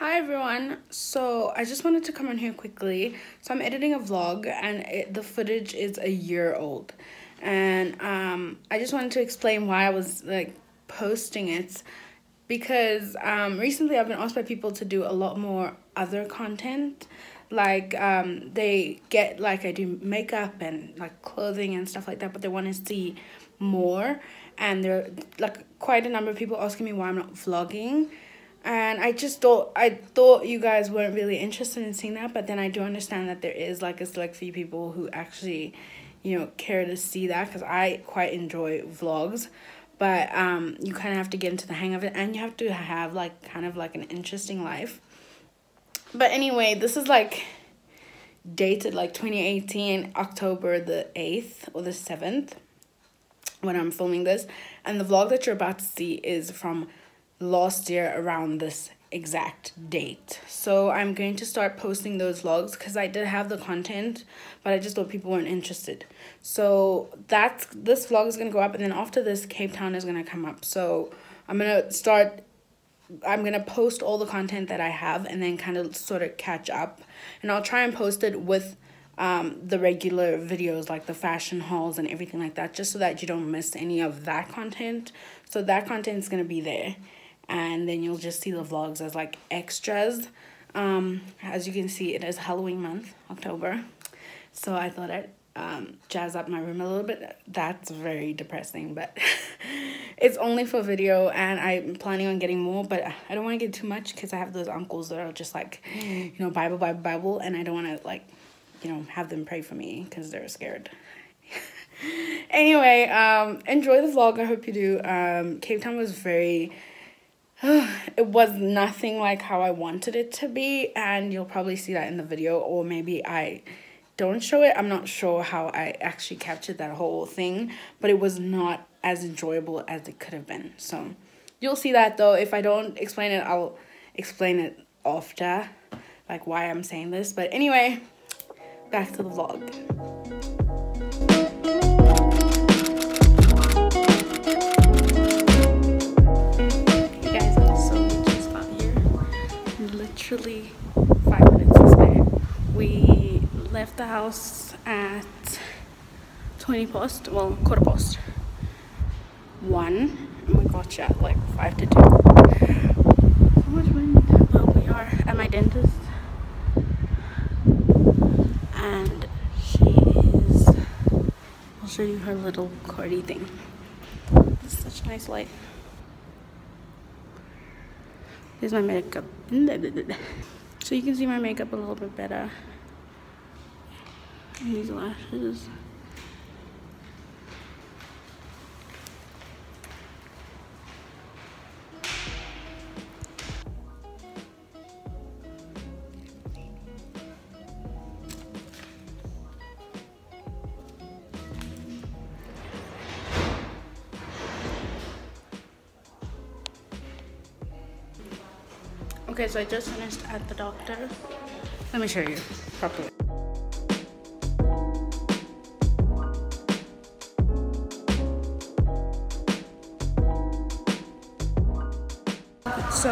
Hi everyone, so I just wanted to come on here quickly. So I'm editing a vlog and the footage is a year old, and I just wanted to explain why I was like posting it, because recently I've been asked by people to do a lot more other content, like they get like I do makeup and like clothing and stuff like that, but they want to see more, and there are like quite a number of people asking me why I'm not vlogging. And I thought you guys weren't really interested in seeing that, but then I do understand that there is like a select few people who actually, care to see that, because I quite enjoy vlogs. But you kind of have to get into the hang of it, and you have to have like kind of like an interesting life. But anyway, this is like dated like 2018 October the 8th or the 7th when I'm filming this, and the vlog that you're about to see is from last year around this exact date. So I'm going to start posting those vlogs because I did have the content, but I just thought people weren't interested. So this vlog is gonna go up, and then after this Cape Town is gonna come up. So I'm gonna post all the content that I have and then kind of sort of catch up, and I'll try and post it with the regular videos like the fashion hauls and everything like that, just so that you don't miss any of that content. So that content is gonna be there, and then you'll just see the vlogs as like extras. As you can see, it is Halloween month, October, so I thought I'd jazz up my room a little bit. That's very depressing, but it's only for video, and I'm planning on getting more, but I don't want to get too much because I have those uncles that are just like, Bible, and I don't want to like, have them pray for me because they're scared. Anyway, enjoy the vlog. I hope you do. Cape Town was very it was nothing like how I wanted it to be, and you'll probably see that in the video, or maybe I don't show it. I'm not sure how I actually captured that whole thing, but it was not as enjoyable as it could have been. So you'll see that, though. If I don't explain it, I'll explain it after, like why I'm saying this. But anyway, back to the vlog. Literally 5 minutes this way. We left the house at 20 past, well, quarter past 1, and we got you at like 5 to 2. So much wind. But we are at my dentist, and I'll show you her little cardi thing. It's such a nice light. Here's my makeup. So you can see my makeup a little bit better. And these lashes. Okay, so I just finished at the doctor. Let me show you properly. So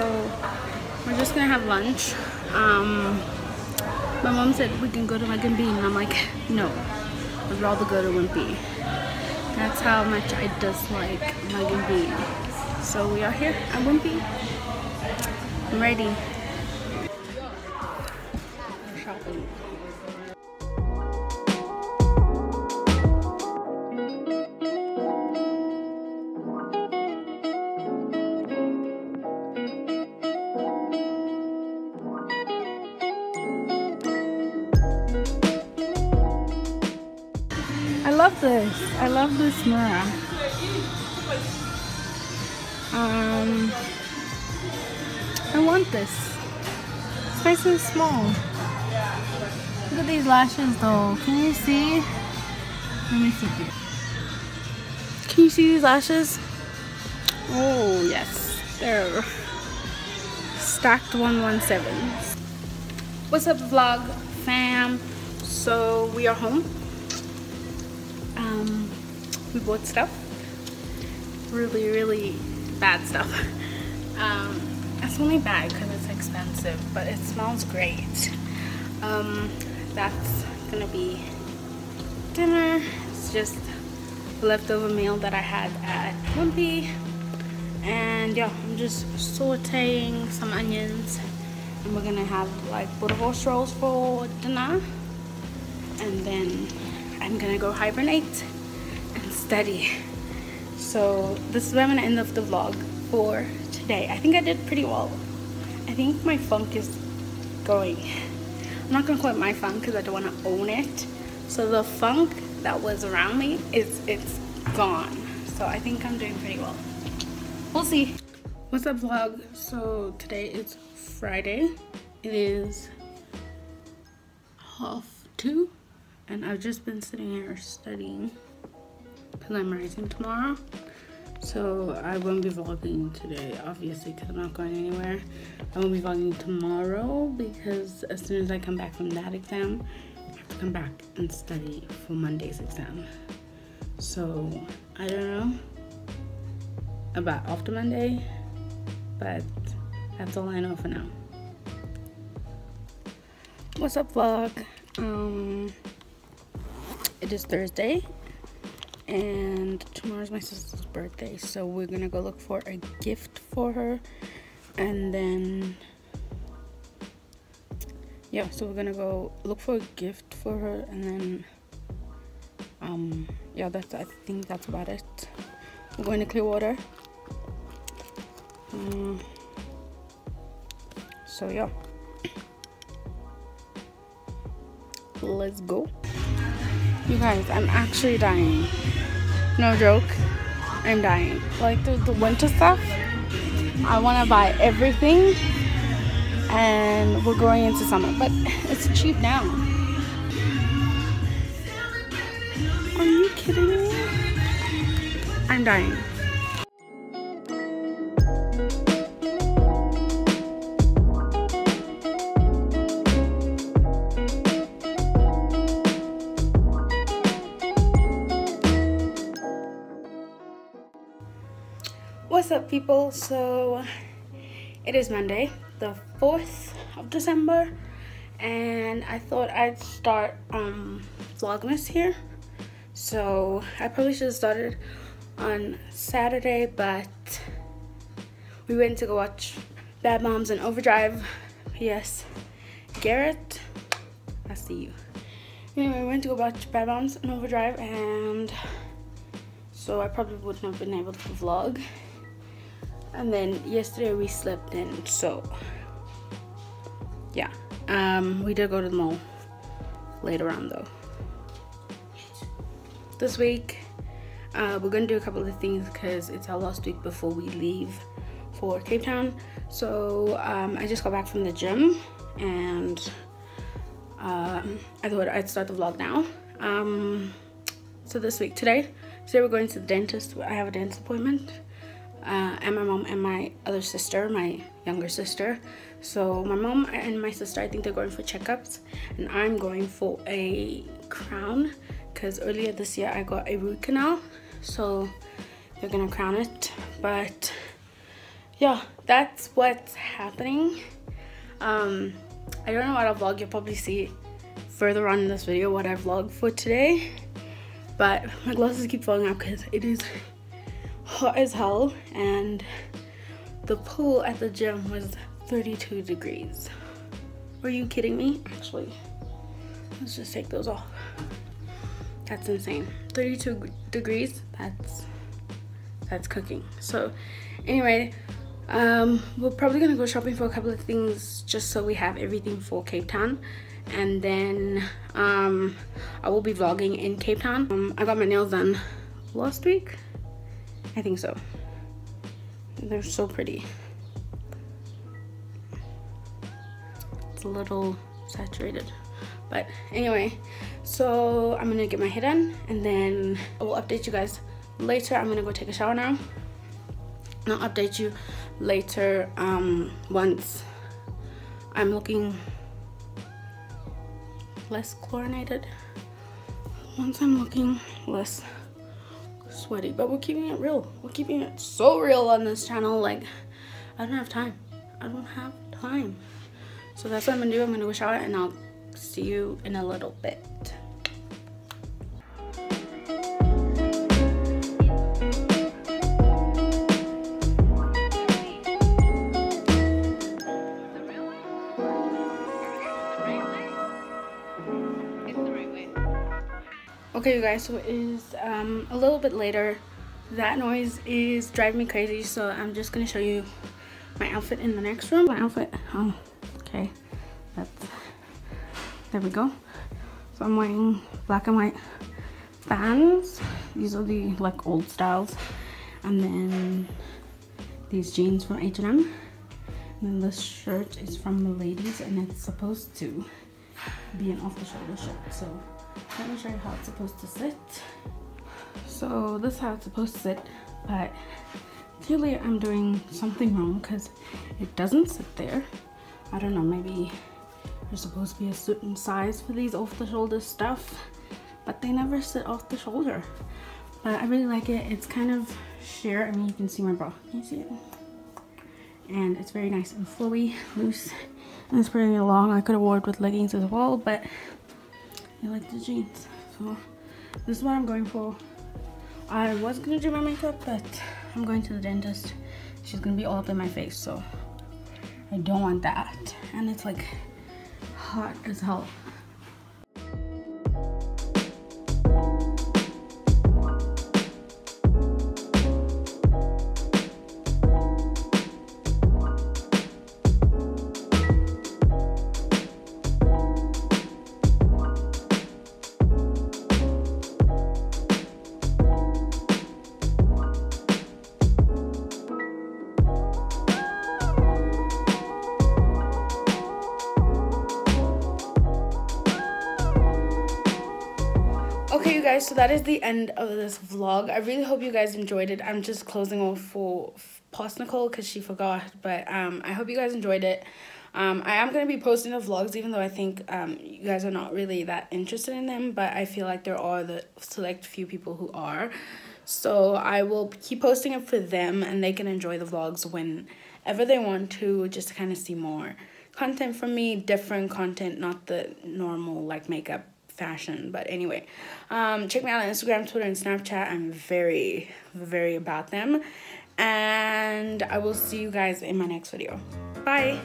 we're just gonna have lunch. My mom said we can go to Mug and Bean, and I'm like, no, I'd rather go to Wimpy. That's how much I dislike Mug and Bean. So we are here at Wimpy. I'm ready. Shopping. I love this. I love this mirror. I want this. It's nice and small. Look at these lashes though. Can you see? Let me see. Can you see these lashes? Oh yes. They're stacked 117. What's up vlog fam? So we are home. We bought stuff. Really bad stuff. It's only bad because it's expensive, but it smells great. That's gonna be dinner. It's just a leftover meal that I had at Wimpy. And yeah, I'm just sauteing some onions, and we're gonna have like butterwurst rolls for dinner, and then I'm gonna go hibernate and study. So this is where I'm gonna end off the vlog for today. I think I did pretty well. I think my funk is going. I'm not gonna call it my funk because I don't want to own it. So the funk that was around me, it's gone. So I think I'm doing pretty well. We'll see. What's up, vlog? So today is Friday. It is 1:30, and I've just been sitting here studying because I'm rising tomorrow. So I won't be vlogging today, obviously, because I'm not going anywhere. I won't be vlogging tomorrow because as soon as I come back from that exam, I have to come back and study for Monday's exam. So I don't know about after Monday, but that's all I know for now. What's up, vlog? It is Thursday, and tomorrow's my sister's birthday, so we're gonna go look for a gift for her, and then yeah, so we're gonna go look for a gift for her, and then yeah, I think that's about it. We're going to Clearwater. So yeah, let's go. You guys, I'm actually dying. No joke, I'm dying. Like the winter stuff, I want to buy everything, and we're going into summer, but it's cheap now. Are you kidding me? I'm dying. What's up, people? So it is Monday, the 4th of December, and I thought I'd start vlogmas here. So I probably should have started on Saturday, but we went to go watch Bad Moms and Overdrive. Yes, Garrett, I see you. Anyway, we went to go watch Bad Moms and Overdrive, and so I probably wouldn't have been able to vlog. And then yesterday we slept in, so yeah. We did go to the mall later on though. This week we're gonna do a couple of things because it's our last week before we leave for Cape Town. So I just got back from the gym, and I thought I'd start the vlog now. So this week, today we're going to the dentist. I have a dentist appointment, and my mom and my other sister, my younger sister. So my mom and my sister, I think they're going for checkups, and I'm going for a crown because earlier this year I got a root canal, so they're gonna crown it. But yeah, that's what's happening. I don't know what I'll vlog. You'll probably see further on in this video what I vlogged for today, but my glasses keep falling out because it is hot as hell, and the pool at the gym was 32 degrees. Are you kidding me? Actually, let's just take those off. That's insane. 32 degrees, that's cooking. So anyway, we're probably gonna go shopping for a couple of things just so we have everything for Cape Town, and then I will be vlogging in Cape Town. I got my nails done last week, I think so. They're so pretty. It's a little saturated, but anyway, so I'm gonna get my hair done, and then I will update you guys later. I'm gonna go take a shower now, and I'll update you later once I'm looking less chlorinated, once I'm looking less sweaty. But we're keeping it real. We're keeping it so real on this channel. Like, I don't have time. I don't have time. So that's what I'm gonna do. I'm gonna go shower and I'll see you in a little bit. Okay, you guys, so it is a little bit later. That noise is driving me crazy, so I'm just gonna show you my outfit in the next room. My outfit, oh, okay, there we go. So I'm wearing black and white Vans. These are the like old styles, and then these jeans from H&M, and then this shirt is from the ladies, and it's supposed to be an off-the-shoulder shirt. So let me show you how it's supposed to sit. So this is how it's supposed to sit, but clearly I'm doing something wrong because it doesn't sit there. I don't know, maybe there's supposed to be a certain size for these off-the-shoulder stuff, but they never sit off the shoulder. But I really like it. It's kind of sheer. I mean, you can see my bra. Can you see it? And it's very nice and flowy, loose, and it's pretty long. I could have worn it with leggings as well, but I like the jeans. So this is what I'm going for. I was gonna do my makeup, but I'm going to the dentist. She's gonna be all up in my face, so I don't want that. And it's like hot as hell. Okay, you guys, so that is the end of this vlog. I really hope you guys enjoyed it. I'm just closing off for Post Nicole because she forgot, but I hope you guys enjoyed it. I am going to be posting the vlogs, even though I think you guys are not really that interested in them, but I feel like there are the select few people who are. So I will keep posting it for them, and they can enjoy the vlogs whenever they want to, just to kind of see more content from me, different content, not the normal like makeup fashion. But anyway, check me out on Instagram, Twitter, and Snapchat. I'm very about them, and I will see you guys in my next video. Bye.